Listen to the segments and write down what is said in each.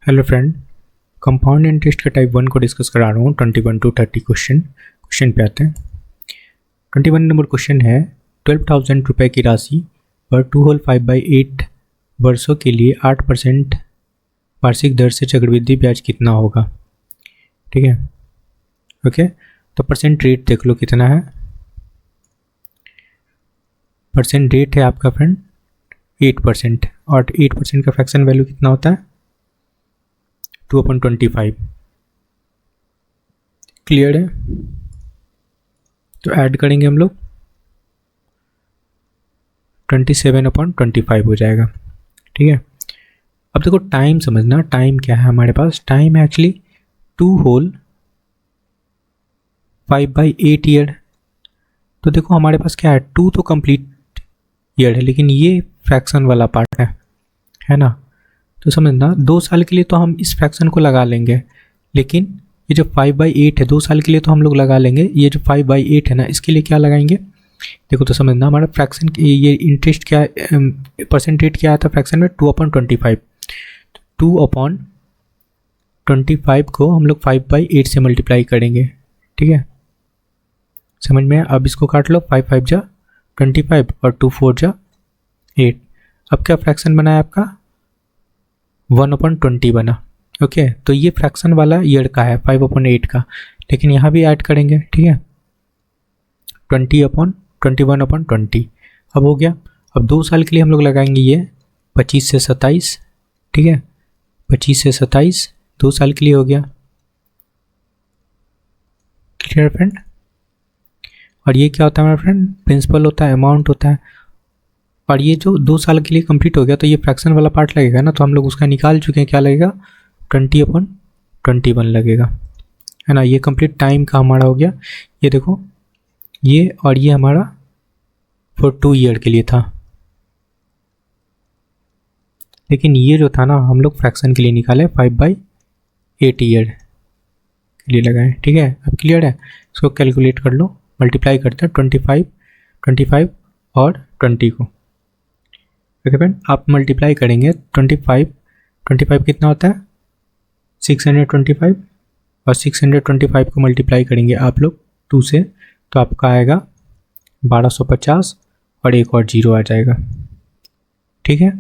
Hello friend, compound interest के type 1 को discuss करा रहा हूँ। 21 to 30 क्वेश्चन पे आते हैं। 21 नंबर क्वेश्चन है 12,000 रुपये की राशि पर 2 होल 5/8 वर्षों के लिए 8% वार्षिक दर से चक्रवृद्धि ब्याज कितना होगा। ठीक है, ओके। तो परसेंट रेट देख लो कितना है। परसेंट रेट है आपका फ्रेंड 8%, और 8% का फ्रैक्शन वैल्यू कितना होता है 2/25। क्लियर है? तो ऐड करेंगे हम लोग 27/25 हो जाएगा। ठीक है, अब देखो टाइम समझना। टाइम क्या है हमारे पास? टाइम है एक्चुअली 2 होल 5/8 ईयर। तो देखो हमारे पास क्या है, 2 तो कंप्लीट ईयर है, लेकिन ये फ्रैक्शन वाला पार्ट है ना। तो समझना 2 साल के लिए तो हम इस फ्रैक्शन को लगा लेंगे, लेकिन ये जो 5/8 है 2 साल के लिए तो हम लोग लगा लेंगे। ये जो 5/8 है ना, इसके लिए क्या लगाएंगे देखो। तो समझना हमारा फ्रैक्शन ये इंटरेस्ट क्या परसेंट रेट क्या आया था फ्रैक्शन में 2/25। 2/25 को हम लोग 5/8 से मल्टीप्लाई करेंगे। ठीक है, समझ में? अब इसको काट लो, 5 5 जा 25 और 2 4 जा 8। अब क्या फ्रैक्शन बना है आपका 1/20 बना। ओके, तो ये फ्रैक्शन वाला ईयर का है 5/8 का, लेकिन यहाँ भी ऐड करेंगे। ठीक है, 21/20। अब हो गया। अब 2 साल के लिए हम लोग लगाएंगे ये 25 से 27। ठीक है, 25 से 27 2 साल के लिए हो गया। Clear friend? और ये क्या होता है मेरा फ्रेंड? प्रिंसिपल होता है, अमाउंट होता है। और ये जो 2 साल के लिए कंप्लीट हो गया, तो ये फ्रैक्शन वाला पार्ट लगेगा ना, तो हम लोग उसका निकाल चुके हैं। क्या लगेगा 20/21 लगेगा, है ना। ये कंप्लीट टाइम का हमारा हो गया। ये देखो, ये और ये हमारा फॉर 2 ईयर के लिए था, लेकिन ये जो था ना हम लोग फ्रैक्शन के लिए निकाले 5/8 ईयर के लिए लगाए। ठीक है, अब क्लियर है? इसको कैलकुलेट कर लो, मल्टीप्लाई करते हैं 25 और 20 को। ओके फ्रेंड, आप मल्टीप्लाई करेंगे 25 कितना होता है 625, और 625 को मल्टीप्लाई करेंगे आप लोग 2 से, तो आपका आएगा 1250 और एक और 0 आ जाएगा। ठीक है,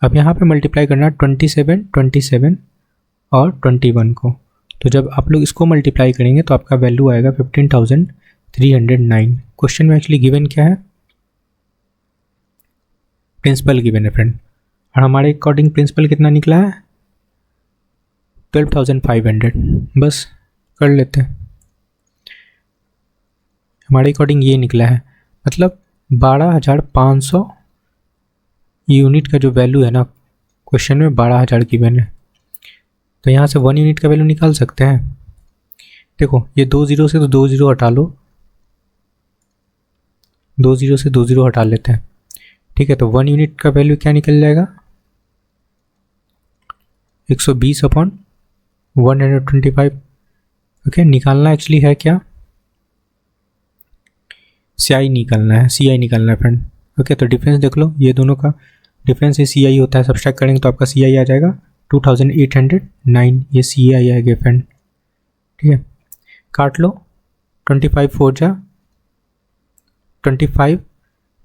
अब यहाँ पे मल्टीप्लाई करना 27 और 21 को। तो जब आप लोग इसको मल्टीप्लाई करेंगे तो आपका वैल्यू आएगा 15,309। क्वेश्चन में एक्चुअली गिवन क्या है? प्रिंसिपल गिवन है फ्रेंड, और हमारे अकॉर्डिंग प्रिंसिपल कितना निकला है 12,500। बस कर लेते हैं, हमारे अकॉर्डिंग ये निकला है, मतलब 12,500 यूनिट का जो वैल्यू है ना क्वेश्चन में 12,000 गिवन है। तो यहाँ से 1 यूनिट का वैल्यू निकाल सकते हैं। देखो ये 2 0 से तो 2 0 हटा लो, 2 0 से 2 0 हटा लेते हैं। ठीक है, तो 1 यूनिट का वैल्यू क्या निकल जाएगा 120/125। ओके, निकालना एक्चुअली है क्या CI निकालना है, CI निकालना है फ्रेंड। ओके, तो डिफरेंस देख लो, ये दोनों का डिफरेंस ये CI होता है। सब्सट्रैक्ट करेंगे तो आपका CI आ जाएगा 2809, ये CI आएगा फ्रेंड। ठीक है, काट लो 25 4 जा 25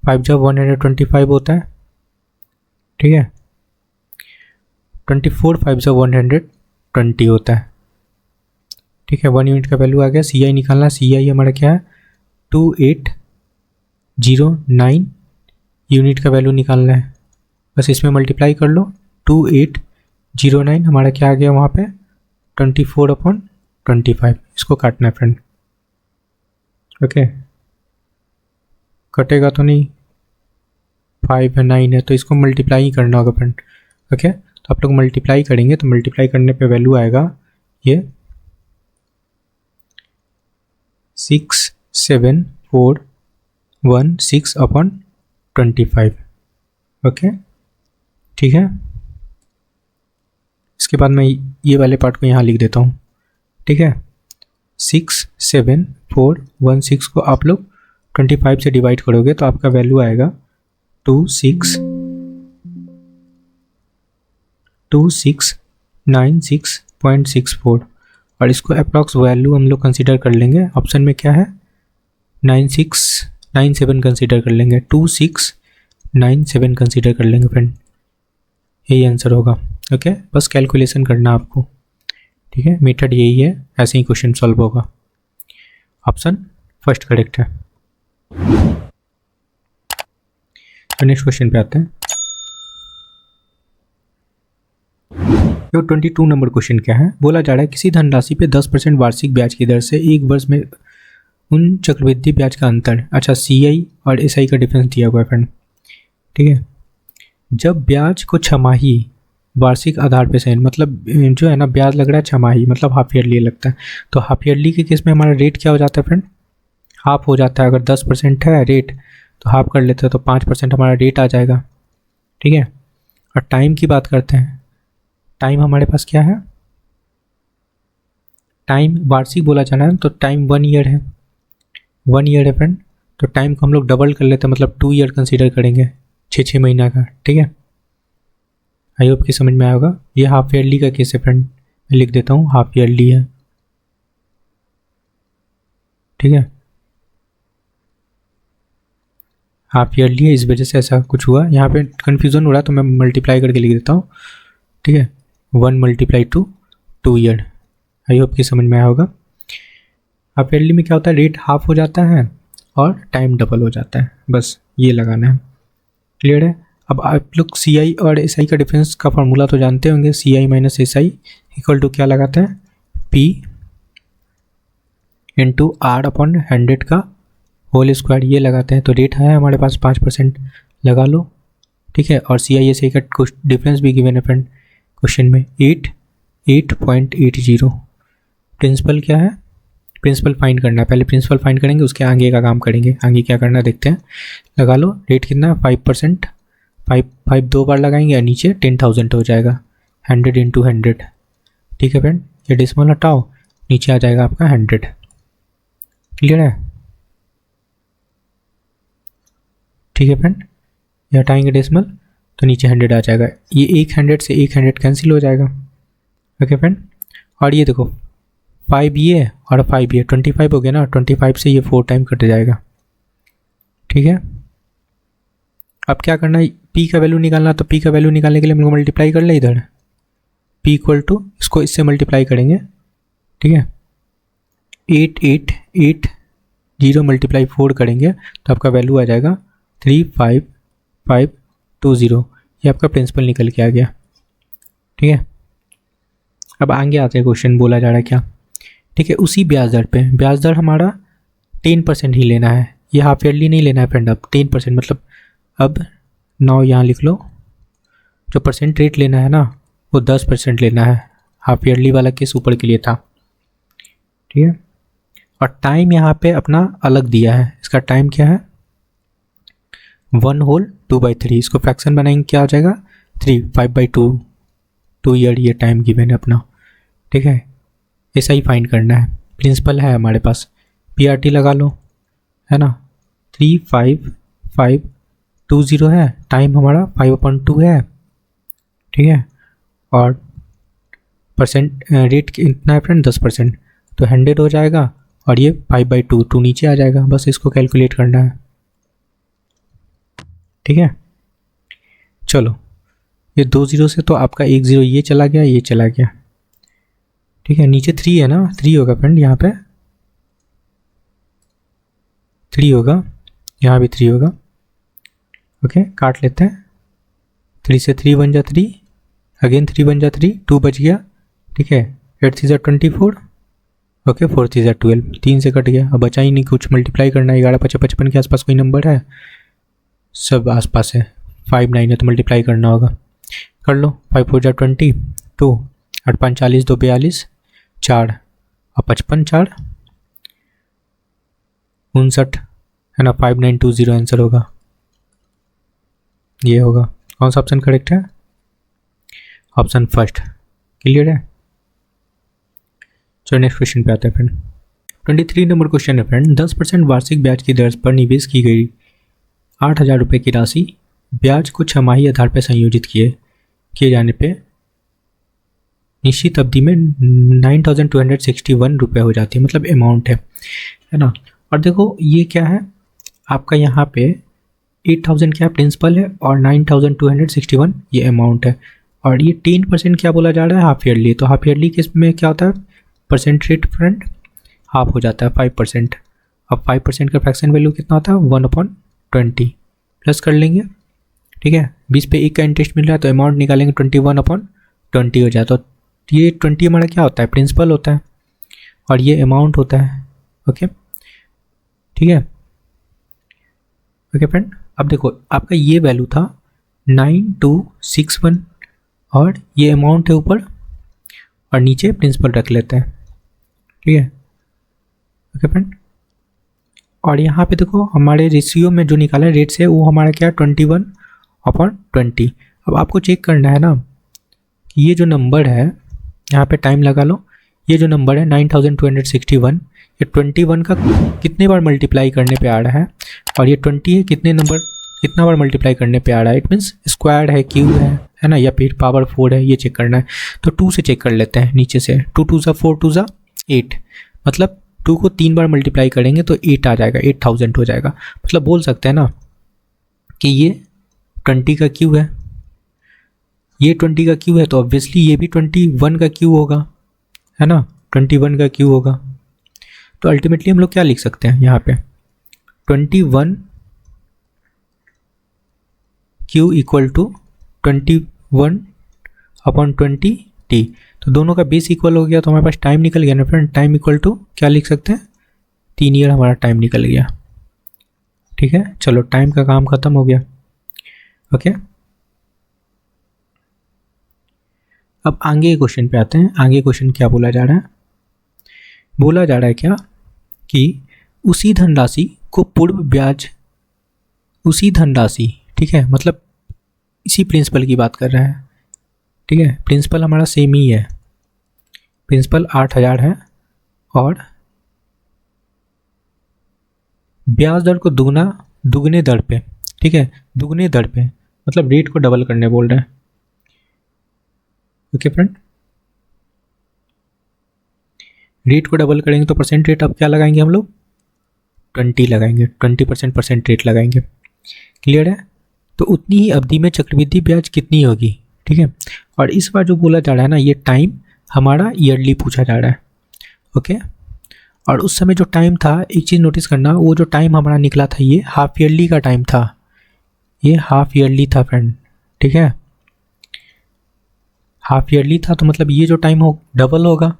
5 जा 125 होता है। ठीक है, 24 5 जा 120 होता है। ठीक है, 1 यूनिट का वैल्यू आ गया। CI निकालना, CI हमारा क्या है 2809 यूनिट का वैल्यू निकालना है। बस इसमें मल्टीप्लाई कर लो 2809, हमारा क्या आ गया वहाँ पे 24/25। इसको काटना है फ्रेंड। ओके, कटेगा तो नहीं, 5 है 9 है, तो इसको मल्टीप्लाई ही करना होगा फ्रेंड। ओके, तो आप लोग मल्टीप्लाई करेंगे तो मल्टीप्लाई करने पे वैल्यू आएगा ये 67,416/25। ओके, ठीक है। इसके बाद मैं ये वाले पार्ट को यहाँ लिख देता हूँ। ठीक है, 67,416 को आप लोग 25 से डिवाइड करोगे तो आपका वैल्यू आएगा 26 96.64 और इसको अप्रॉक्स वैल्यू हम लोग कंसिडर कर लेंगे। ऑप्शन में क्या है 9697 कंसिडर कर लेंगे, 2697 कंसिडर कर लेंगे फ्रेंड, यही आंसर होगा। ओके, बस कैलकुलेशन करना आपको, ठीक है, मेथड यही है, ऐसे ही क्वेश्चन सॉल्व होगा। ऑप्शन फर्स्ट करेक्ट है। तो नेक्स्ट क्वेश्चन पे आते हैं। तो 22 नंबर क्वेश्चन क्या है, बोला जा रहा है किसी धनराशि पे 10% वार्षिक ब्याज की दर से एक वर्ष में उन चक्रवृद्धि ब्याज का अंतर, अच्छा CI और SI का डिफरेंस दिया हुआ है फ्रेंड, ठीक है। जब ब्याज को छमाही वार्षिक आधार पे सही, मतलब जो है ना ब्याज लग रहा है छमाही, मतलब हाफ ईयरली लगता है, तो हाफ ईयरली के केस में हमारा रेट क्या हो जाता है फ्रेंड, हाफ हो जाता है। अगर 10% है रेट तो हाफ कर लेते हैं तो 5% हमारा रेट आ जाएगा, ठीक है। और टाइम की बात करते हैं, टाइम हमारे पास क्या है, टाइम वार्षिक बोला जाना है तो टाइम 1 ईयर है, 1 ईयर है फ्रेंड। तो टाइम को हम लोग डबल कर लेते हैं, मतलब 2 ईयर कंसीडर करेंगे, 6 महीना का, ठीक है। आई होप कि समझ में आया होगा। ये हाफ ईयरली का केस है फ्रेंड, मैं लिख देता हूँ हाफ ईयरली है, ठीक है, हाफ ईयरली है, इस वजह से ऐसा कुछ हुआ। यहाँ पे कन्फ्यूज़न हो रहा है तो मैं मल्टीप्लाई करके लिख देता हूँ, ठीक है, 1 × 2 ईयर। आई होप कि समझ में आया होगा। हाफ ईयरली में क्या होता है, रेट हाफ हो जाता है और टाइम डबल हो जाता है, बस ये लगाना है, क्लियर है। अब आप लोग CI और SI का डिफरेंस का फार्मूला तो जानते होंगे, CI - SI इक्वल टू क्या लगाते हैं, P × R/100 का होल स्क्वायर, ये लगाते हैं। तो रेट है हमारे पास 5%, लगा लो, ठीक है। और CI SI का कुछ डिफरेंस भी गिवन है फ्रेंड क्वेश्चन में, 8.80। प्रिंसिपल क्या है, प्रिंसिपल फाइंड करना है, पहले प्रिंसिपल फाइंड करेंगे उसके आगे का काम करेंगे, आगे क्या करना देखते हैं। लगा लो, रेट कितना है 5%, 5 2 बार लगाएंगे और नीचे 10,000 हो जाएगा, 100 × 100, ठीक है फ्रेंड। ये डेसिमल हटाओ, नीचे आ जाएगा आपका 100, क्लियर है, ठीक है फ्रेंड। ये हटाएंगे डेसिमल तो नीचे 100 आ जाएगा, ये 100 से 100 कैंसिल हो जाएगा, ओके फ्रेंड। और ये देखो 5 ये और 5 ये 25 हो गया ना, 25 से ये 4 टाइम कट जाएगा, ठीक है। अब क्या करना है, P का वैल्यू निकालना, तो P का वैल्यू निकालने के लिए हम लोग मल्टीप्लाई कर ले इधर, P = इसको इससे मल्टीप्लाई करेंगे, ठीक है, 8880 × 4 करेंगे तो आपका वैल्यू आ जाएगा 35520, ये आपका प्रिंसिपल निकल के आ गया, ठीक है। अब आगे आते हैं, क्वेश्चन बोला जा रहा है क्या, ठीक है, उसी ब्याज दर पे, ब्याज दर हमारा 10% ही लेना है, ये हाफ ईयरली नहीं लेना है फ्रेंड, अब 10%, मतलब अब 9 यहाँ लिख लो, जो परसेंट रेट लेना है ना वो 10% लेना है, हाफ ईयरली वाला केस ऊपर के लिए था, ठीक है। और टाइम यहाँ पे अपना अलग दिया है, इसका टाइम क्या है 1 होल 2/3, इसको फ्रैक्शन बनाएंगे क्या हो जाएगा 3, 5/2, 2 ईयर ये टाइम गिवन है अपना, ठीक है। ऐसा ही फाइंड करना है, प्रिंसिपल है हमारे पास, PRT लगा लो, है ना, 35520 है, टाइम हमारा 5/2 है, ठीक है। और परसेंट रेट कितना है फ्रेंड 10%, तो 100 हो जाएगा और ये 5/2, 2 नीचे आ जाएगा, बस इसको कैलकुलेट करना है, ठीक है। चलो, ये 2 0 से तो आपका 1 0 ये चला गया, ये चला गया, ठीक है। नीचे 3 है ना, 3 होगा फ्रेंड, यहाँ पे 3 होगा, यहाँ भी 3 होगा, ओके, काट लेते हैं, 3 से 3 बन जा 3, अगेन 3 बन जा 3, 2 बच गया, ठीक है, 8 3 24, ओके, 4 3 12, 3 से कट गया, अब बचा ही नहीं कुछ, मल्टीप्लाई करना है, 11 5 55 के आसपास कोई नंबर है, सब आसपास है, 5 9 है तो मल्टीप्लाई करना होगा, कर लो, 5 4 20, 2 8 5 40, 2 42, 4 और 55 4 59 है ना, 5920 आंसर होगा, ये होगा। कौन सा ऑप्शन करेक्ट है, ऑप्शन फर्स्ट, क्लियर है। चलो नेक्स्ट क्वेश्चन पे आते हैं फ्रेंड। 23 नंबर क्वेश्चन है फ्रेंड, 10% वार्षिक ब्याज की दर पर निवेश की गई 8,000 रुपये की राशि ब्याज को छमाही आधार पर संयोजित किए जाने पे निश्चित अवधि में 9261 रुपये हो जाती है, मतलब अमाउंट है ना। और देखो ये क्या है आपका, यहाँ पे 8000 क्या प्रिंसिपल है और 9261 ये अमाउंट है। और ये 10% क्या बोला जा रहा है, हाफ ईयरली। तो हाफ ईयरली के इसमें क्या होता है, परसेंट रेट फ्रेंड हाफ हो जाता है 5%। अब 5% का फ्रैक्शन वैल्यू कितना होता है, 1/20 प्लस कर लेंगे, ठीक है। 20 पे 1 का इंटरेस्ट मिल रहा है तो अमाउंट निकालेंगे 21/20 हो जाए। तो ये 20 हमारा क्या होता है, प्रिंसिपल होता है और ये अमाउंट होता है। ओके ठीक है, ओके फ्रेंड। अब देखो आपका ये वैल्यू था 9261 और ये अमाउंट है ऊपर और नीचे प्रिंसिपल रख लेते हैं, ठीक है, ओके फ्रेंड। और यहाँ पे देखो हमारे रेशियो में जो निकाला है रेट से वो हमारा क्या है 21/20। अब आपको चेक करना है ना कि ये जो नंबर है, यहाँ पे टाइम लगा लो, ये जो नंबर है 9261 ये 21 का कितने बार मल्टीप्लाई करने पे आ रहा है और ये 20 है कितना बार मल्टीप्लाई करने पे आ रहा है। इट मीन्स स्क्वायर है, क्यूब है ना, या फिर पावर 4 है, ये चेक करना है। तो 2 से चेक कर लेते हैं नीचे से। 2 2 ज़ा 4 2 ज़ा 8, मतलब 2 को 3 बार मल्टीप्लाई करेंगे तो 8 आ जाएगा, 8000 हो जाएगा। मतलब बोल सकते हैं ना कि ये 20 का क्यूब है, ये 20 का क्यूब है, तो ऑब्वियसली ये भी 21 का क्यूब होगा, है ना, 21 का क्यूब होगा। तो अल्टीमेटली हम लोग क्या लिख सकते हैं यहाँ पे 21 क्यू इक्वल टू 21/20 टी। तो दोनों का बेस इक्वल हो गया तो हमारे पास टाइम निकल गया ना फ्रेंड। टाइम इक्वल टू क्या लिख सकते हैं, 3 ईयर हमारा टाइम निकल गया, ठीक है। चलो टाइम का काम खत्म हो गया, ओके। अब आगे क्वेश्चन पे आते हैं। आगे क्वेश्चन क्या बोला जा रहा है, बोला जा रहा है क्या कि उसी धनराशि को पूर्व ब्याज, उसी धनराशि, ठीक है, मतलब इसी प्रिंसिपल की बात कर रहा है, ठीक है। प्रिंसिपल हमारा सेम ही है, प्रिंसिपल 8000 है और ब्याज दर को दुगने दर पे, ठीक है, दुगने दर पे, मतलब रेट को डबल करने बोल रहे हैं, ओके फ्रेंड। रेट को डबल करेंगे तो परसेंट रेट अब क्या लगाएंगे हम लोग, 20 लगाएंगे, 20% परसेंट रेट लगाएंगे, क्लियर है। तो उतनी ही अवधि में चक्रवृद्धि ब्याज कितनी होगी, ठीक है। और इस बार जो बोला जा रहा है ना, ये टाइम हमारा ईयरली पूछा जा रहा है, ओके। और उस समय जो टाइम था, एक चीज़ नोटिस करना, वो जो टाइम हमारा निकला था ये हाफ ईयरली का टाइम था, ये हाफ ईयरली था फ्रेंड, ठीक है, हाफ ईयरली था। तो मतलब ये जो टाइम हो डबल होगा,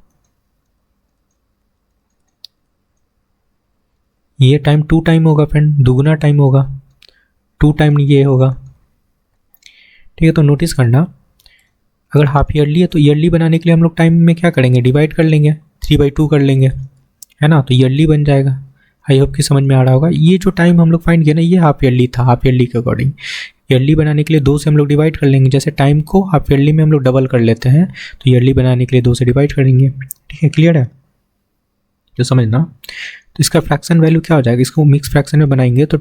ये टाइम 2 टाइम होगा फ्रेंड, दुगना टाइम होगा, 2 टाइम ये होगा, ठीक है। तो नोटिस करना अगर हाफ ईयरली है तो ईयरली बनाने के लिए हम लोग टाइम में क्या करेंगे, डिवाइड कर लेंगे, 3/2 कर लेंगे, है ना, तो ईयरली बन जाएगा। आई होप कि समझ में आ रहा होगा। ये जो टाइम हम लोग फाइंड किया ना, ये हाफ ईयरली था, हाफ ईयरली के अकॉर्डिंग। ईयरली बनाने के लिए 2 से हम लोग डिवाइड कर लेंगे, जैसे टाइम को हाफ ईयरली में हम लोग डबल कर लेते हैं तो ईयरली बनाने के लिए 2 से डिवाइड करेंगे, ठीक है, क्लियर है। तो समझना, तो इसका फ्रैक्शन वैल्यू क्या हो जाएगा, इसको मिक्स फ्रैक्शन में बनाएंगे तो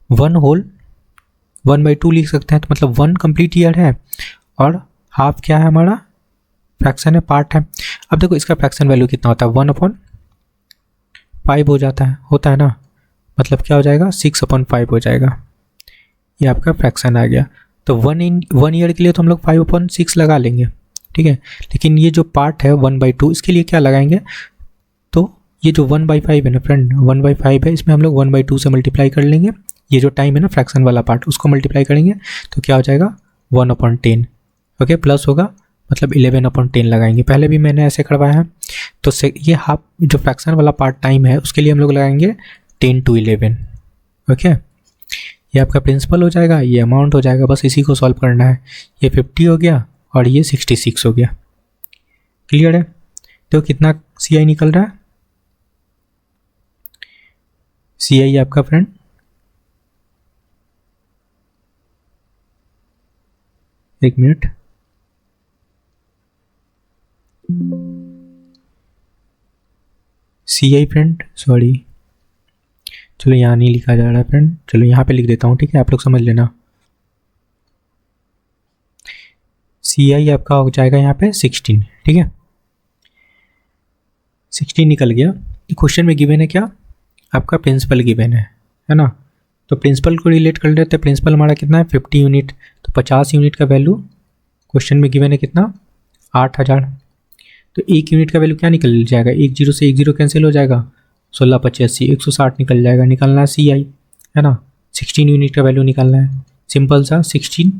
1/2 लिख सकते हैं। तो मतलब 1 कंप्लीट ईयर है और हाफ क्या है हमारा, फ्रैक्शन है, पार्ट है। अब देखो इसका फ्रैक्शन वैल्यू कितना होता है, 1/5 हो जाता है, होता है ना, मतलब क्या हो जाएगा 6/5 हो जाएगा, ये आपका फ्रैक्शन आ गया। तो 1 ईयर के लिए तो हम लोग 5/6 लगा लेंगे, ठीक है। लेकिन ये जो पार्ट है 1/2, इसके लिए क्या लगाएंगे, तो ये जो 1/5 है ना फ्रेंड, 1/5 है, इसमें हम लोग 1/2 से मल्टीप्लाई कर लेंगे। ये जो टाइम है ना फ्रैक्शन वाला पार्ट, उसको मल्टीप्लाई करेंगे तो क्या हो जाएगा 1/10, ओके, प्लस होगा, मतलब 11/10 लगाएंगे। पहले भी मैंने ऐसे करवाया है। तो ये हाफ जो फ्रैक्शन वाला पार्ट टाइम है उसके लिए हम लोग लगाएंगे 10 to 11, ओके। ये आपका प्रिंसिपल हो जाएगा, ये अमाउंट हो जाएगा, बस इसी को सॉल्व करना है। ये 50 हो गया और ये 66 हो गया, क्लियर है। तो कितना CI निकल रहा है, CI आपका फ्रेंड एक मिनट, CI फ्रेंड, सॉरी, चलो यहाँ नहीं लिखा जा रहा है फ्रेंड, चलो यहाँ पे लिख देता हूँ, ठीक है, आप लोग समझ लेना। CI आपका हो जाएगा यहाँ पे 16, ठीक है 16 निकल गया। क्वेश्चन में गिवन है क्या, आपका प्रिंसिपल गिवन है ना। तो प्रिंसिपल को रिलेट कर लेते हैं। प्रिंसिपल हमारा कितना है 50 यूनिट, तो 50 यूनिट का वैल्यू क्वेश्चन में गिवन है कितना 8000। तो 1 यूनिट का वैल्यू क्या निकल जाएगा, 1 0 से 1 0 कैंसिल हो जाएगा, 16 25 160 निकल जाएगा। निकालना है CI है ना, 16 यूनिट का वैल्यू निकालना है। सिंपल सा 16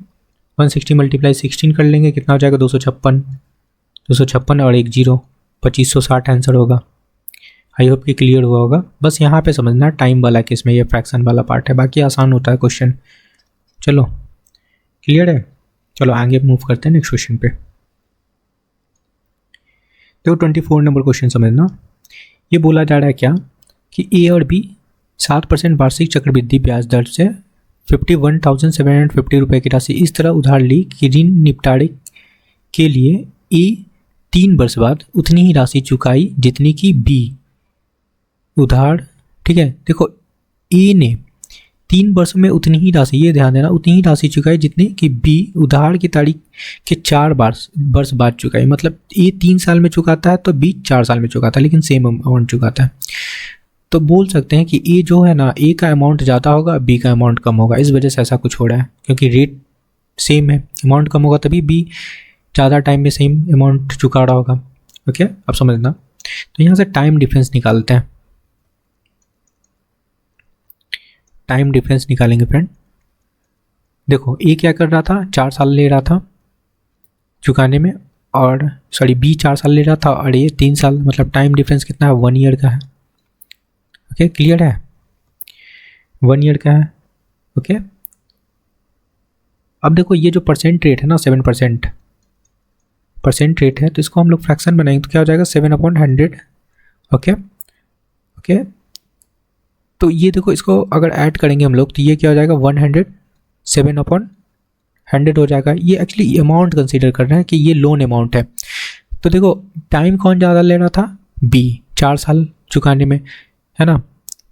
160 मल्टीप्लाई 16 कर लेंगे, कितना हो जाएगा 256 और 1 0 2560 आंसर होगा। आई होप कि क्लियर हुआ होगा। बस यहाँ पे समझना टाइम वाला केस में ये फ्रैक्शन वाला पार्ट है, बाकी आसान होता है क्वेश्चन। चलो क्लियर है, चलो आगे मूव करते हैं नेक्स्ट क्वेश्चन पे। तो 24 नंबर क्वेश्चन समझना। ये बोला जा रहा है क्या कि ए और बी 7% वार्षिक चक्रवृद्धि ब्याज दर से 51,750 रुपये की राशि इस तरह उधार ली कि ऋण निपटारे के लिए ए 3 वर्ष बाद उतनी ही राशि चुकाई जितनी कि बी उधार, ठीक है देखो ए ने 3 वर्ष में उतनी ही राशि, ये ध्यान देना, उतनी ही राशि चुकाई जितनी कि बी उधार की तारीख के 4 वर्ष बाद चुकाई। मतलब ए 3 साल में चुकाता है तो बी 4 साल में चुकाता है, लेकिन सेम अमाउंट चुकाता है। तो बोल सकते हैं कि ए जो है ना, ए का अमाउंट ज़्यादा होगा, बी का अमाउंट कम होगा। इस वजह से ऐसा कुछ हो रहा है, क्योंकि रेट सेम है, अमाउंट कम होगा तभी बी ज़्यादा टाइम में सेम अमाउंट चुका रहा होगा। ओके अब समझना। तो यहाँ से टाइम डिफरेंस निकालते हैं, टाइम डिफरेंस निकालेंगे फ्रेंड। देखो ए क्या कर रहा था, 4 साल ले रहा था चुकाने में, और सॉरी बी 4 साल ले रहा था और ये 3 साल, मतलब टाइम डिफरेंस कितना है 1 ईयर का है। ओके क्लियर है, 1 ईयर का है। ओके अब देखो ये जो परसेंट रेट है ना 7% परसेंट रेट है, तो इसको हम लोग फ्रैक्शन बनाएंगे तो क्या हो जाएगा 7/100। ओके ओके तो ये देखो इसको अगर ऐड करेंगे हम लोग तो ये क्या हो जाएगा 100, 7/100 हो जाएगा। ये एक्चुअली अमाउंट कंसीडर कर रहे हैं कि ये लोन अमाउंट है। तो देखो टाइम कौन ज़्यादा ले रहा था, बी 4 साल चुकाने में, है ना।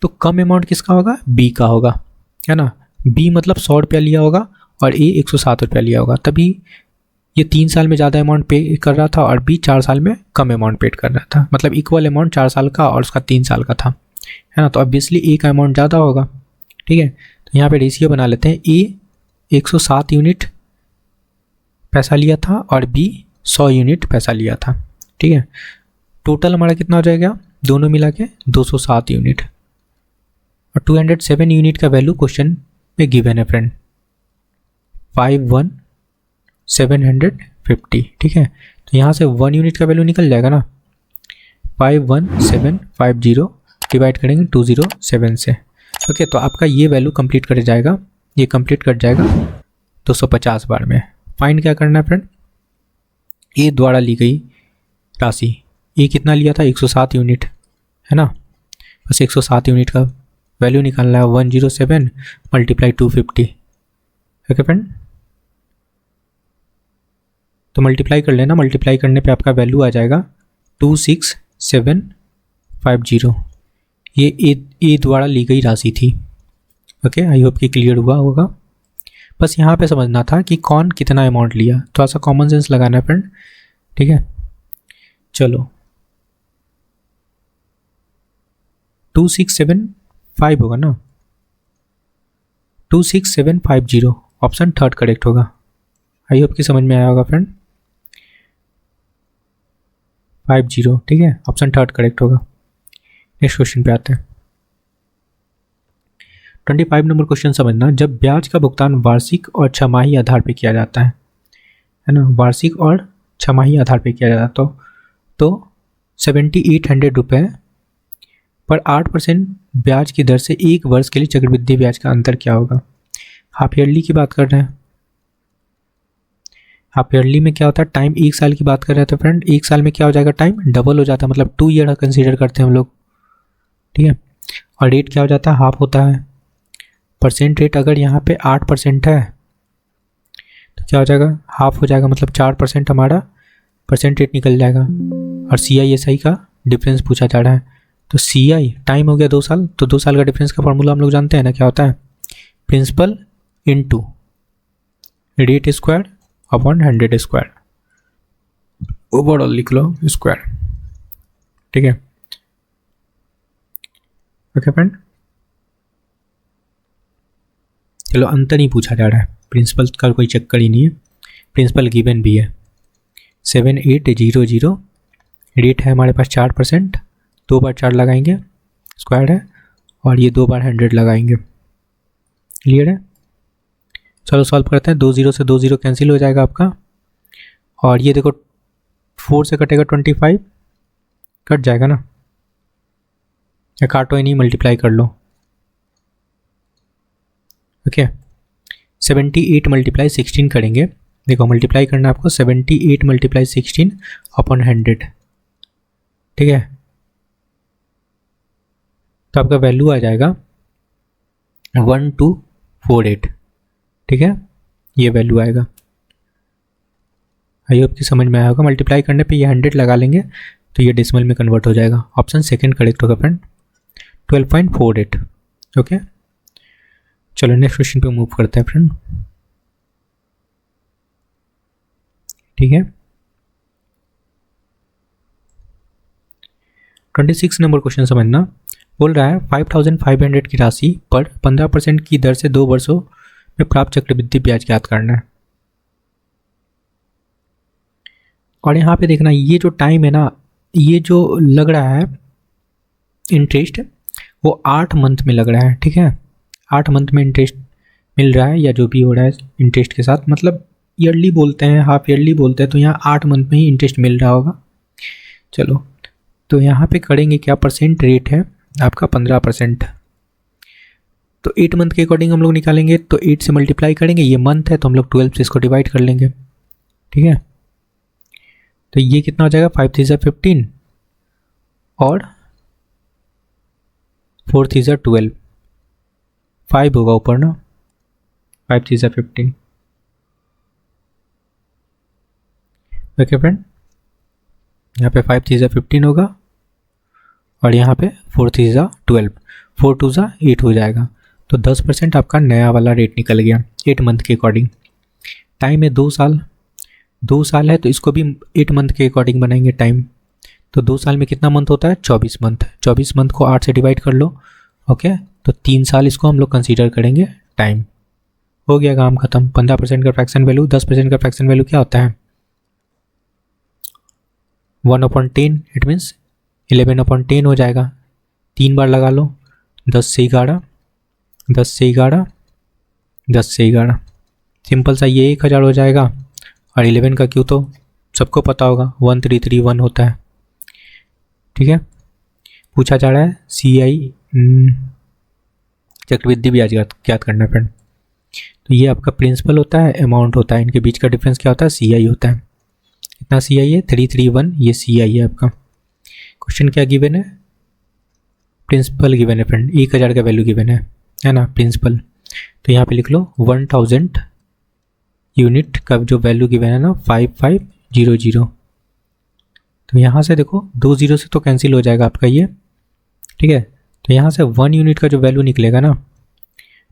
तो कम अमाउंट किसका होगा, बी का होगा, है ना। बी मतलब 100 रुपया लिया होगा और ए 107 रुपया लिया होगा, तभी ये 3 साल में ज़्यादा अमाउंट पे कर रहा था और बी 4 साल में कम अमाउंट पेड कर रहा था। मतलब इक्वल अमाउंट 4 साल का और उसका 3 साल का था, है ना। तो ऑब्वियसली ए का अमाउंट ज़्यादा होगा, ठीक है। तो यहाँ पे रेशियो बना लेते हैं, ए 107 यूनिट पैसा लिया था और बी 100 यूनिट पैसा लिया था, ठीक है। टोटल हमारा कितना हो जाएगा दोनों मिला के 207 यूनिट, और 207 यूनिट का वैल्यू क्वेश्चन में गिवन है फ्रेंड 51,750, ठीक है। तो यहाँ से 1 यूनिट का वैल्यू निकल जाएगा ना, 51750 डिवाइड करेंगे 207 से। ओके तो आपका ये वैल्यू कंप्लीट कर जाएगा, ये कंप्लीट कर जाएगा 250 बार में। फाइंड क्या करना है फ्रेंड, ए द्वारा ली गई राशि, ए कितना लिया था 107 यूनिट, है ना। बस 107 यूनिट का वैल्यू निकालना है, 107 मल्टीप्लाई 250। ओके फ्रेंड तो मल्टीप्लाई कर लेना, मल्टीप्लाई करने पे आपका वैल्यू आ जाएगा 26750। ये ए द्वारा ली गई राशि थी। ओके आई होप कि क्लियर हुआ होगा। बस यहाँ पे समझना था कि कौन कितना अमाउंट लिया, थोड़ा सा कॉमन सेंस लगाना है फ्रेंड, ठीक है। चलो 2675 होगा ना, 26750 ऑप्शन थर्ड करेक्ट होगा। आई होप कि समझ में आया होगा फ्रेंड, 50, ठीक है ऑप्शन थर्ड करेक्ट होगा। नेक्स्ट क्वेश्चन पे आते हैं। 25 नंबर क्वेश्चन समझना, जब ब्याज का भुगतान वार्षिक और छमाही आधार पे किया जाता है ना, वार्षिक और छमाही आधार पे किया जाता है तो 7800 रुपये पर 8% ब्याज की दर से 1 वर्ष के लिए चक्रवृद्धि ब्याज का अंतर क्या होगा। हाफ ईयरली की बात कर रहे हैं, हाफ ईयरली में क्या होता है टाइम 1 साल की बात कर रहे थे फ्रेंड, 1 साल में क्या हो जाएगा टाइम डबल हो जाता है, मतलब 2 ईयर कंसीडर करते हैं हम लोग, ठीक है। और रेट क्या हो जाता है हाफ होता है। परसेंट रेट अगर यहाँ पे 8% है तो क्या हो जाएगा हाफ हो जाएगा, मतलब 4% हमारा परसेंट रेट निकल जाएगा। और CI/SI का डिफरेंस पूछा जा रहा है, तो CI टाइम हो गया 2 साल, तो 2 साल का डिफरेंस का फॉर्मूला हम लोग जानते हैं ना, क्या होता है principal into rate square upon 100 square, overall लिख लो स्क्वायर, ठीक है। ओके फ्रेंड, चलो अंतर ही पूछा जा रहा है, प्रिंसिपल का कोई चक्कर ही नहीं है, प्रिंसिपल गिवन भी है। 7800, रेट है हमारे पास 4%, 2 बार 4 लगाएंगे स्क्वायर है, और ये 2 बार 100 लगाएंगे। क्लियर है? चलो सॉल्व करते हैं। 2 0 से 2 0 कैंसिल हो जाएगा आपका, और ये देखो 4 से कटेगा 25, कट जाएगा ना, या काटो ही नहीं, मल्टीप्लाई कर लो। ओके 78 मल्टीप्लाई 16 करेंगे, देखो मल्टीप्लाई करना आपको 78 मल्टीप्लाई 16 अपॉन 100, ठीक है। तो आपका वैल्यू आ जाएगा 1248, ठीक है, ये वैल्यू आएगा। आई होप कि समझ में आया होगा। मल्टीप्लाई करने पे ये 100 लगा लेंगे तो ये डेसिमल में कन्वर्ट हो जाएगा। ऑप्शन सेकंड करेक्ट होगा फ्रेंड, 12.48। ओके चलो नेक्स्ट क्वेश्चन पे मूव करते हैं फ्रेंड, ठीक है। 26 नंबर क्वेश्चन समझना, बोल रहा है 5500 की राशि पर 15% की दर से 2 वर्षों में प्राप्त चक्रवृद्धि ब्याज ज्ञात करना है। और यहाँ पे देखना, ये जो टाइम है ना, ये जो लग रहा है इंटरेस्ट, वो 8 मंथ में लग रहा है, ठीक है। 8 मंथ में इंटरेस्ट मिल रहा है, या जो भी हो रहा है इंटरेस्ट के साथ, मतलब ईयरली बोलते हैं, हाफ ईयरली बोलते हैं, तो यहाँ 8 मंथ में ही इंटरेस्ट मिल रहा होगा। चलो तो यहाँ पे करेंगे क्या, परसेंट रेट है आपका 15%, तो 8 मंथ के अकॉर्डिंग हम लोग निकालेंगे, तो 8 से मल्टीप्लाई करेंगे, ये मंथ है तो हम लोग 12 से इसको डिवाइड कर लेंगे, ठीक है। तो ये कितना हो जाएगा, 5 3 जा 15 और 4 3 जा 12, 5 होगा ऊपर ना, 5 3 जा 15। ओके फ्रेंड, यहाँ पे 5 3 जा 15 होगा, और यहाँ पे 4 3 जा 12, 4 2 जा 8 हो जाएगा। तो 10% आपका नया वाला रेट निकल गया 8 मंथ के अकॉर्डिंग। टाइम है 2 साल, 2 साल है तो इसको भी 8 मंथ के अकॉर्डिंग बनाएंगे टाइम। तो 2 साल में कितना मंथ होता है, 24 मंथ। 24 मंथ को 8 से डिवाइड कर लो, ओके। तो 3 साल इसको हम लोग कंसीडर करेंगे टाइम। हो गया काम खत्म। 15% का फ्रैक्शन वैल्यू, 10% का फ्रैक्शन वैल्यू क्या होता है, 1/10, इट मीन्स 11/10 हो जाएगा। 3 बार लगा लो, 10 से 11, 10 से 11, 10 से 11, सिंपल सा ये 1000 हो जाएगा। और 11 का क्यों तो सबको पता होगा, 1331 होता है, ठीक है। पूछा जा रहा है CI चक्रवृद्धि ब्याज ज्ञात करना फ्रेंड। तो ये आपका प्रिंसिपल होता है, अमाउंट होता है, इनके बीच का डिफरेंस क्या होता है, CI होता है। कितना CI है, 331, ये CI है आपका। क्वेश्चन क्या गिवन है, प्रिंसिपल गिवन है फ्रेंड, 1000 का वैल्यू गिवन है ना, प्रिंसिपल। तो यहाँ पे लिख लो 1000 यूनिट का जो वैल्यू गिवन है ना 5500। तो यहाँ से देखो 2 0 से तो कैंसिल हो जाएगा आपका ये, ठीक है। तो यहाँ से 1 यूनिट का जो वैल्यू निकलेगा ना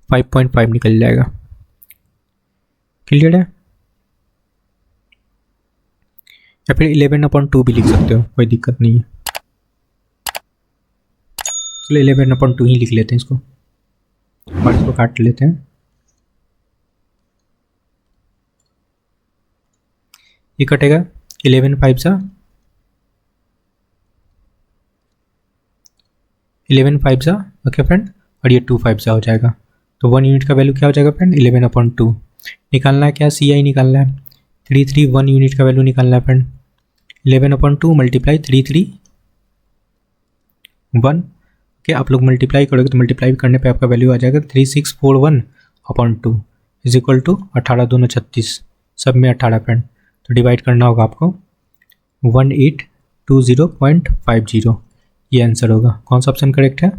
5.5 निकल जाएगा। क्लियर है? या फिर 11/2 भी लिख सकते हो, कोई दिक्कत नहीं है। चलो 11/2 ही लिख लेते हैं इसको, और इसको काट लेते हैं। ये कटेगा 11 5 जा 11 5 जा, ओके फ्रेंड, और ये 2 5 जा हो जाएगा। तो 1 यूनिट का वैल्यू क्या हो जाएगा फ्रेंड, 11/2। निकालना है क्या, CI निकालना है, 331 यूनिट का वैल्यू निकालना है फ्रेंड। 11/2 मल्टीप्लाई 331 के आप लोग मल्टीप्लाई करोगे तो मल्टीप्लाई करने पे आपका वैल्यू आ जाएगा 3641/2 इज इक्वल टू 18 दूनी 36, सब में 18 फ्रेंड। तो डिवाइड करना होगा आपको 1820.50, ये आंसर होगा। कौन सा ऑप्शन करेक्ट है,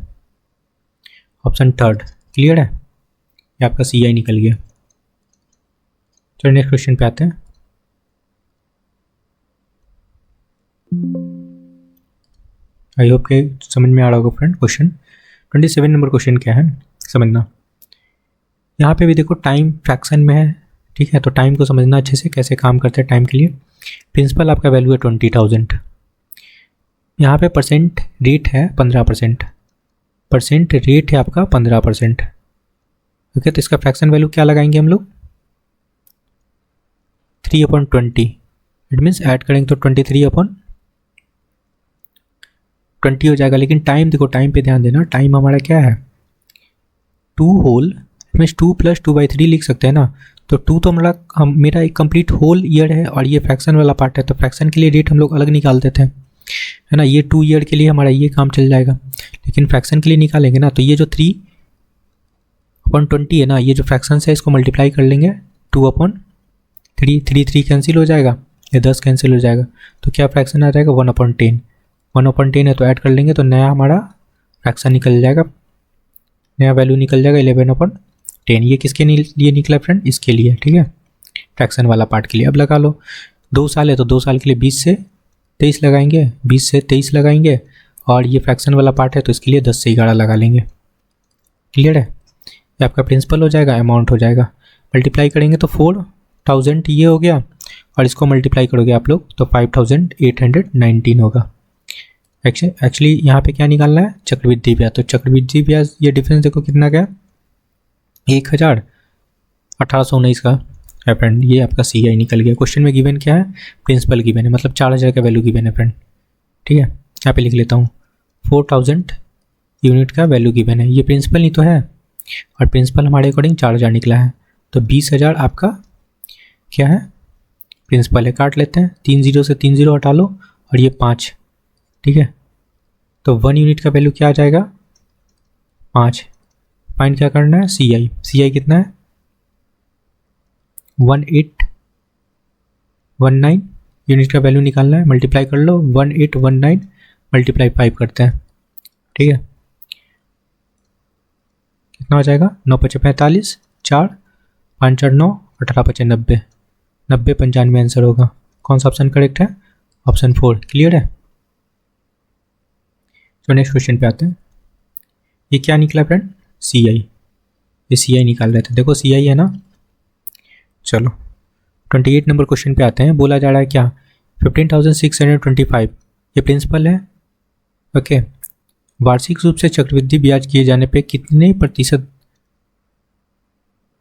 ऑप्शन थर्ड। क्लियर है, ये आपका CI निकल गया। चलो नेक्स्ट क्वेश्चन पे आते हैं। आई होप के समझ में आ रहा होगा फ्रेंड। क्वेश्चन 27 नंबर क्वेश्चन क्या है समझना। यहाँ पे भी देखो टाइम फ्रैक्शन में है, ठीक है, तो टाइम को समझना अच्छे से कैसे काम करते हैं टाइम के लिए। प्रिंसिपल आपका वैल्यू है 20,000, यहाँ पे परसेंट रेट है 15%, परसेंट रेट है आपका 15%। ओके, तो इसका फ्रैक्शन वैल्यू क्या लगाएंगे हम लोग, 3/20। इट मीन्स ऐड करेंगे तो 23/20 हो जाएगा। लेकिन टाइम देखो, टाइम पे ध्यान देना, टाइम हमारा क्या है 2 होल, मीन्स 2 + 2/3 लिख सकते हैं ना। तो 2 तो मेरा एक कंप्लीट होल ईयर है और ये फ्रैक्शन वाला पार्ट है, तो फ्रैक्शन के लिए रेट हम लोग अलग निकाल देते हैं, है ना। ये 2 ईयर के लिए हमारा ये काम चल जाएगा, लेकिन फ्रैक्शन के लिए निकालेंगे ना तो ये जो 3/20 है ना, ये जो फ्रैक्शन है इसको मल्टीप्लाई कर लेंगे 2/3, 3 कैंसिल हो जाएगा, ये 10 कैंसिल हो जाएगा, तो क्या फ्रैक्शन आ जाएगा 1/10। 1/10 है तो ऐड कर लेंगे तो नया हमारा फ्रैक्शन निकल जाएगा, नया वैल्यू निकल जाएगा 11/10। ये किसके लिए निकला फ्रेंड, इसके लिए, ठीक है, फ्रैक्शन वाला पार्ट के लिए। अब लगा लो 2 साल है तो 2 साल के लिए 20 से 23 लगाएंगे, 20 से 23 लगाएंगे, और ये फ्रैक्शन वाला पार्ट है तो इसके लिए 10 से 11 लगा लेंगे। क्लियर है, ये आपका प्रिंसिपल हो जाएगा, अमाउंट हो जाएगा। मल्टीप्लाई करेंगे तो 4,000 ये हो गया, और इसको मल्टीप्लाई करोगे आप लोग तो 5,819 होगा। एक्चुअली यहाँ पे क्या निकालना है, चक्रवृद्धि ब्याज। तो चक्रवृद्धि ब्याज ये डिफरेंस देखो कितना गया, 1,1819 का है फ्रेंड, ये आपका CI निकल गया। क्वेश्चन में गिवन क्या है, प्रिंसिपल गिवन है, मतलब 4,000 का वैल्यू गिवन है फ्रेंड, ठीक है। यहाँ पे लिख लेता हूँ 4,000 यूनिट का वैल्यू गिवन है, ये प्रिंसिपल ही तो है, और प्रिंसिपल हमारे अकॉर्डिंग 4,000 निकला है, तो 20,000 आपका क्या है, प्रिंसिपल है। काट लेते हैं, 3 0 से 3 0 हटा लो, और ये 5, ठीक है। तो 1 यूनिट का वैल्यू क्या आ जाएगा 5। फाइंड क्या करना है, CI कितना है 1819 यूनिट का वैल्यू निकालना है। मल्टीप्लाई कर लो, 1819 × 5 करते हैं, ठीक है, कितना हो जाएगा 9 × 5 = 45, 4 5 4 9, 18 × 5 = 90, 90 95 आंसर होगा। कौन सा ऑप्शन करेक्ट है, ऑप्शन 4। क्लियर है। तो नेक्स्ट क्वेश्चन पे आते हैं। ये क्या निकला फ्रेंड, CI, ये CI निकाल रहे थे, देखो CI है ना। चलो 28 नंबर क्वेश्चन पे आते हैं। बोला जा रहा है क्या, 15,625 ये प्रिंसिपल है। ओके, वार्षिक रूप से चक्रवृद्धि ब्याज किए जाने पे कितने प्रतिशत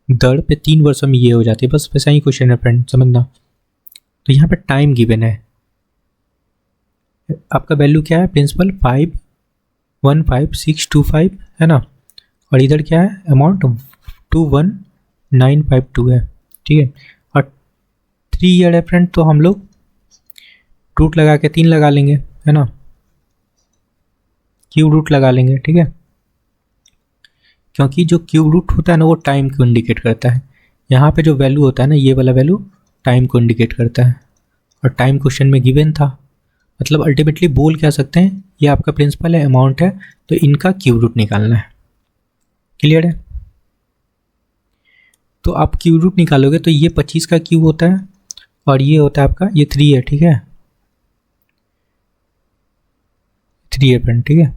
दर पे 3 वर्षों में ये हो जाती है। बस वैसा ही क्वेश्चन है फ्रेंड, समझना। तो यहाँ पे टाइम गिवन है, आपका वैल्यू क्या है प्रिंसिपल 5,15625 है ना, और इधर क्या है अमाउंट 21,952 है, ठीक है, और 3 ईयर है फ्रेंड, तो हम लोग रूट लगा के 3 लगा लेंगे, है ना, क्यूब रूट लगा लेंगे, ठीक है, क्योंकि जो क्यूब रूट होता है ना वो टाइम को इंडिकेट करता है। यहाँ पे जो वैल्यू होता है ना, ये वाला वैल्यू टाइम को इंडिकेट करता है, और टाइम क्वेश्चन में गिवन था, मतलब अल्टीमेटली बोल क्या सकते हैं, ये आपका प्रिंसिपल है, अमाउंट है, तो इनका क्यूब रूट निकालना है। क्लियर है। तो आप क्यूब रूट निकालोगे तो ये 25 का क्यूब होता है, और ये होता है आपका, ये 3 है, ठीक है, 3 है फ्रेंड, ठीक है।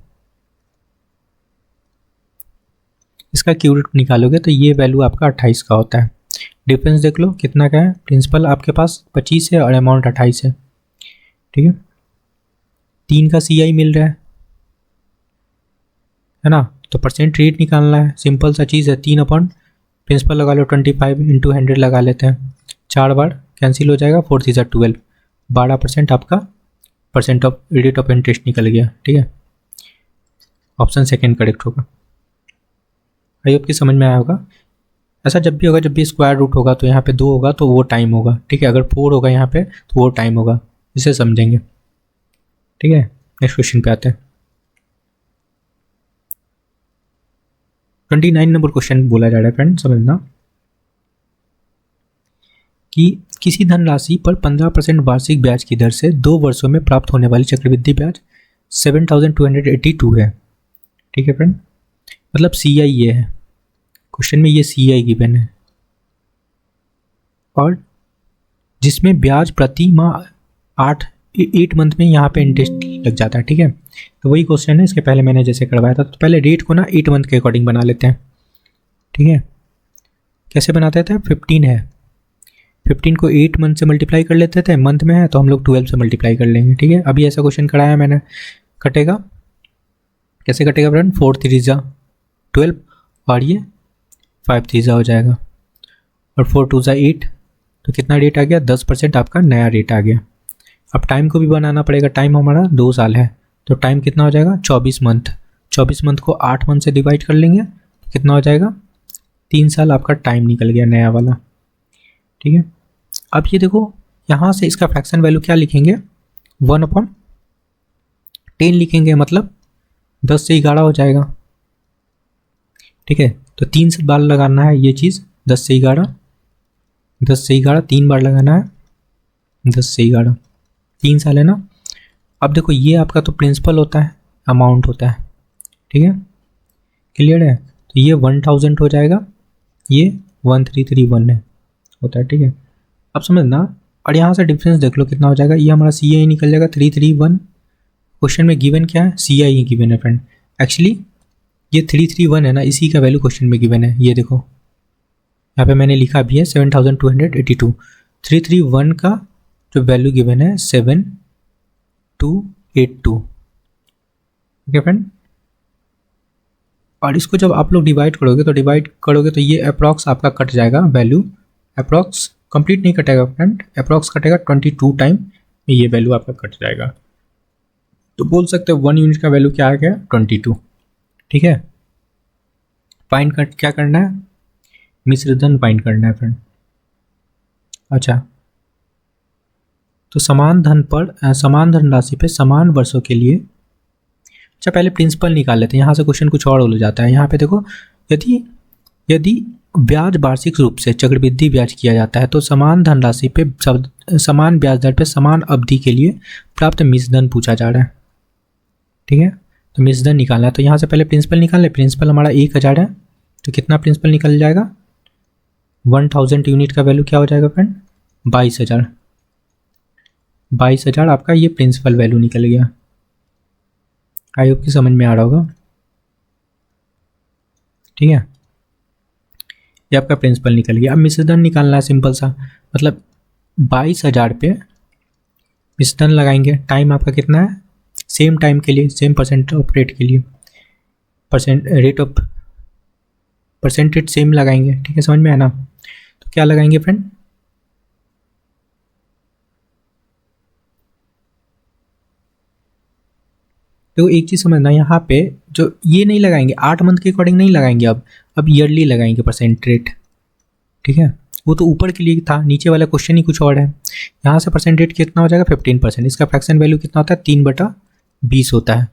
इसका क्यूब रूट निकालोगे तो ये वैल्यू आपका 28 का होता है। डिफरेंस देख लो कितना का है, प्रिंसिपल आपके पास 25 है और अमाउंट 28 है, ठीक है। 3 का CI मिल रहा है ना, तो परसेंट रेट निकालना है, सिंपल सा चीज़ है। 3 अपॉन प्रिंसिपल लगा लो 25 × 100 लगा लेते हैं, 4 बार कैंसिल हो जाएगा, 4 3 12, 12% आपका percent of rate of interest निकल गया, ठीक है। ऑप्शन सेकेंड करेक्ट होगा। आई होप कि समझ में आया होगा। ऐसा जब भी होगा, जब भी स्क्वायर रूट होगा तो यहाँ पे 2 होगा तो वो टाइम होगा, ठीक है, अगर 4 होगा यहाँ पे तो वो टाइम होगा, इसे समझेंगे, ठीक है। नेक्स्ट क्वेश्चन पे आते हैं। 29 नंबर क्वेश्चन बोला जा रहा है फ्रेंड, समझना कि किसी धनराशि पर 15% वार्षिक ब्याज की दर से 2 वर्षों में प्राप्त होने वाली चक्रवृद्धि ब्याज 7,282 है, ठीक है फ्रेंड। मतलब CI ये है, क्वेश्चन में ये CI गिवन है, और जिसमें ब्याज प्रति माह 8 मंथ में यहाँ पे इंटरेस्ट लग जाता है, ठीक है। तो वही क्वेश्चन है, इसके पहले मैंने जैसे करवाया था, तो पहले रेट को ना 8 मंथ के अकॉर्डिंग बना लेते हैं, ठीक है। कैसे बनाते थे, 15 है 15 को 8 मंथ से मल्टीप्लाई कर लेते थे, मंथ में है तो हम लोग 12 से मल्टीप्लाई कर लेंगे, ठीक है। अभी ऐसा क्वेश्चन कराया मैंने, कटेगा कैसे कटेगा फ्रेंड, 4 3 जा 12 और ये 5 3 जा हो जाएगा और 4 2 जा 8, तो कितना रेट आ गया, 10% आपका नया रेट आ गया। अब टाइम को भी बनाना पड़ेगा, टाइम हमारा 2 साल है तो टाइम कितना हो जाएगा, 24 मंथ। 24 मंथ को 8 मंथ से डिवाइड कर लेंगे तो कितना हो जाएगा, 3 साल आपका टाइम निकल गया नया वाला, ठीक है। अब ये देखो यहाँ से इसका फ्रैक्शन वैल्यू क्या लिखेंगे, 1/10 लिखेंगे, मतलब 10 से 11 हो जाएगा, ठीक है। तो 3 से बार लगाना है ये चीज़, 10 से 11, 10 से 11 3 बार लगाना है, 10 से 11 3 साल है ना। अब देखो ये आपका तो प्रिंसिपल होता है, अमाउंट होता है, ठीक है, क्लियर है। तो ये 1000 हो जाएगा, ये 1331 है होता है, ठीक है। अब समझना, और यहाँ से डिफरेंस देख लो कितना हो जाएगा, ये हमारा CI निकल जाएगा 331। क्वेश्चन में गिवन क्या है, CI ही गिवन है फ्रेंड। एक्चुअली ये 331 है ना, इसी का वैल्यू क्वेश्चन में गिवन है, ये देखो यहाँ पे मैंने लिखा भी है 7282। 331 का जो वैल्यू गिवन है 7282, ठीक है फ्रेंड। और इसको जब आप लोग डिवाइड करोगे तो ये अप्रॉक्स आपका कट जाएगा वैल्यू, अप्रॉक्स कंप्लीट नहीं कटेगा फ्रेंड, अप्रॉक्स कटेगा 22 टाइम में ये वैल्यू आपका कट जाएगा। तो बोल सकते हो 1 यूनिट का वैल्यू क्या आ गया, 22, ठीक है। फाइंड कट क्या करना है, मिश्र धन फाइंड करना है फ्रेंड। अच्छा, तो समान धन राशि पे समान वर्षों के लिए, अच्छा पहले प्रिंसिपल निकाल लेते हैं, यहाँ से क्वेश्चन कुछ और हो जाता है। यहाँ पे देखो, यदि ब्याज वार्षिक रूप से चक्रवृद्धि ब्याज किया जाता है तो समान धनराशि पे समान ब्याज दर पे समान अवधि के लिए प्राप्त मिश्रधन पूछा जा रहा है, ठीक है। तो मिश्रधन निकालना है, तो यहाँ से पहले प्रिंसिपल निकाल ले। प्रिंसिपल हमारा 1000 है, तो कितना प्रिंसिपल निकल जाएगा, 1000 यूनिट का वैल्यू क्या हो जाएगा फ्रेंड, 22,000। 22,000 आपका ये प्रिंसिपल वैल्यू निकल गया। आई होप की समझ में आ रहा होगा, ठीक है। ये आपका प्रिंसिपल निकल गया। अब मिश्रधन निकालना है सिंपल सा, मतलब 22,000 पे मिश्रधन लगाएंगे। टाइम आपका कितना है, सेम टाइम के लिए, सेम परसेंट ऑफ रेट के लिए, रेट ऑफ परसेंटेज सेम लगाएंगे, ठीक है, समझ में आया ना। तो क्या लगाएंगे फ्रेंड, तो एक चीज़ समझना, यहाँ पे जो ये नहीं लगाएंगे, 8 मंथ के अकॉर्डिंग नहीं लगाएंगे, अब ईयरली लगाएंगे परसेंट रेट, ठीक है। वो तो ऊपर के लिए था, नीचे वाला क्वेश्चन ही कुछ और है। यहाँ से परसेंट रेट कितना हो जाएगा, 15%। इसका फ्रैक्शन वैल्यू कितना होता है, 3/20 होता है,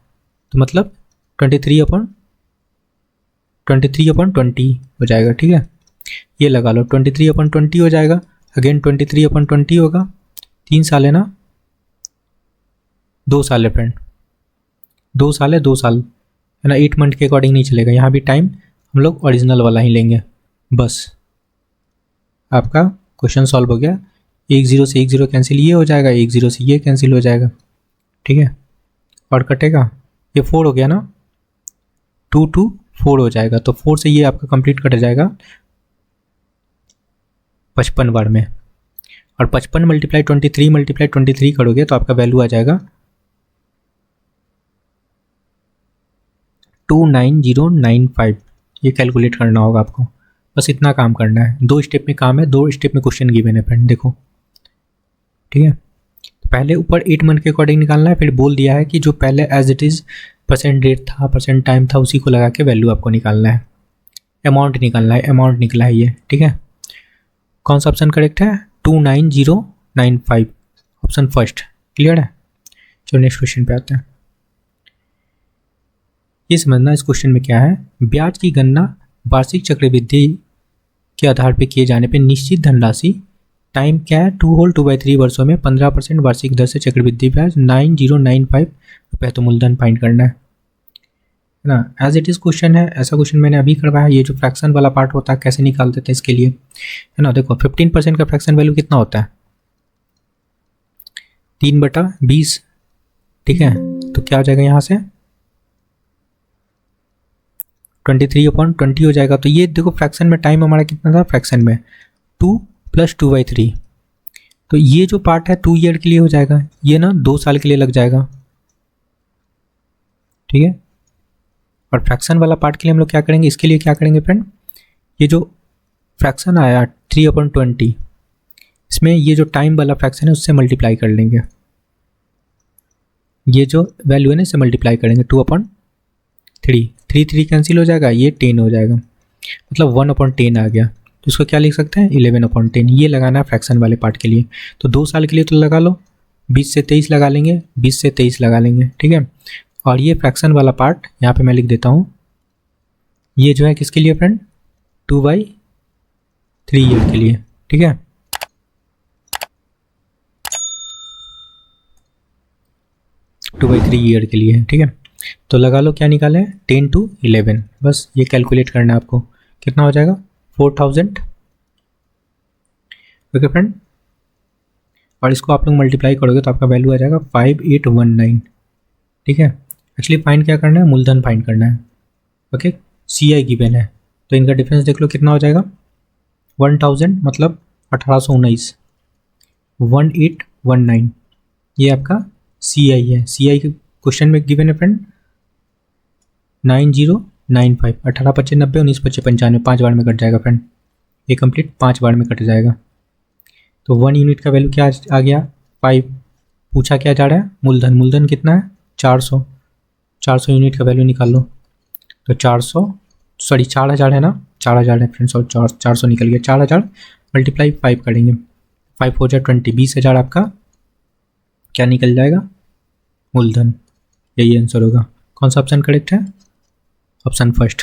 तो मतलब 23/20 हो जाएगा, ठीक है। ये लगा लो, 23/20 हो जाएगा, अगेन 23/20 होगा। 3 साल है ना, 2 साल है फ्रेंड, 2 साल है, 2 साल है ना, 8 मंथ के अकॉर्डिंग नहीं चलेगा। यहाँ भी टाइम हम लोग ओरिजिनल वाला ही लेंगे, बस आपका क्वेश्चन सॉल्व हो गया। 1 0 से 1 0 कैंसिल, ये हो जाएगा, 1 0 से ये कैंसिल हो जाएगा, ठीक है। और कटेगा, ये 4 हो गया ना, 2 2 4 हो जाएगा, तो 4 से ये आपका कंप्लीट कट जाएगा 55 बार में। और 55 × 23 करोगे तो आपका वैल्यू आ जाएगा 29095। ये कैलकुलेट करना होगा आपको, बस इतना काम करना है। 2 स्टेप में काम है, 2 स्टेप में क्वेश्चन गिवन है फ्रेंड, देखो, ठीक है। तो पहले ऊपर 8 मंथ के अकॉर्डिंग निकालना है, फिर बोल दिया है कि जो पहले as it is percent rate था, परसेंट टाइम था, उसी को लगा के वैल्यू आपको निकालना है, अमाउंट निकालना है। अमाउंट निकला है ये, ठीक है। कौन सा ऑप्शन करेक्ट है, 29095, ऑप्शन फर्स्ट, क्लियर है। चलो नेक्स्ट क्वेश्चन पे आते हैं। ये समझना इस क्वेश्चन में क्या है, ब्याज की गणना वार्षिक चक्रवृद्धि के आधार पर किए जाने पर निश्चित धनराशि टाइम क्या है, 2 होल 2/3 वर्षों में 15% वार्षिक दर से चक्रवृद्धि ब्याज 9095 रुपये, तो मूलधन फाइंड करना है ना। एज इट इज़ क्वेश्चन है, ऐसा क्वेश्चन मैंने अभी करवाया। ये जो फ्रैक्शन वाला पार्ट होता है कैसे निकाल देते हैं इसके लिए, है ना। देखो 15% का फ्रैक्शन वैल्यू कितना होता है, 3/20, ठीक है। तो क्या हो जाएगा, यहाँ से 23/20 हो जाएगा। तो ये देखो फ्रैक्शन में टाइम हमारा कितना था, फ्रैक्शन में 2 + 2/3, तो ये जो पार्ट है 2 ईयर के लिए हो जाएगा, ये ना 2 साल के लिए लग जाएगा, ठीक है। और फ्रैक्शन वाला पार्ट के लिए हम लोग क्या करेंगे, इसके लिए क्या करेंगे फ्रेंड, ये जो फ्रैक्शन आया 3/20, इसमें ये जो टाइम वाला फ्रैक्शन है उससे मल्टीप्लाई कर लेंगे, ये जो वैल्यू है ना इससे मल्टीप्लाई करेंगे 2/3, 3 कैंसिल हो जाएगा, ये 10 हो जाएगा, मतलब 1/10 आ गया। तो इसको क्या लिख सकते हैं 11/10, ये लगाना है फ्रैक्शन वाले पार्ट के लिए। तो 2 साल के लिए तो लगा लो, 20 से 23 लगा लेंगे, 20 से 23 लगा लेंगे, ठीक है। और ये फ्रैक्शन वाला पार्ट यहाँ पे मैं लिख देता हूँ, ये जो है किसके लिए फ्रेंड, 2/3 ईयर के लिए, ठीक है। टू बाई 3 ईयर के लिए, ठीक है। तो लगा लो क्या निकाले, 10 to 11, बस ये कैलकुलेट करना है आपको, कितना हो जाएगा 4000, ओके फ्रेंड। और इसको आप लोग मल्टीप्लाई करोगे तो आपका वैल्यू आ जाएगा 5819, ठीक है। एक्चुअली फाइंड क्या करना है, मूलधन फाइंड करना है, ओके। CI गिवन है तो इनका डिफरेंस देख लो कितना हो जाएगा, 1000 मतलब 1819, 1819, ये आपका CI है। CI के क्वेश्चन में गिवन है फ्रेंड 9095, 18×5 90, 19×5 95, 5 बार में कट जाएगा फ्रेंड, ये कंप्लीट 5 बार में कट जाएगा। तो 1 यूनिट का वैल्यू क्या आ गया 5, पूछा क्या जा रहा है मूलधन, मूलधन कितना है 400, 400 यूनिट का वैल्यू निकाल लो। तो 4000 है ना, 4000 है फ्रेंड्स, और 400 निकल गया, 4000 मल्टीप्लाई 5 करेंगे, 5 हो जाए 20, 20,000 आपका क्या निकल जाएगा मूलधन, यही आंसर होगा। कौन सा ऑप्शन करेक्ट है, option first.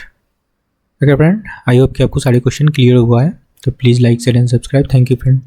Okay friend, I hope कि आपको सारे क्वेश्चन क्लियर हुआ है। तो please like share and subscribe, thank you friend.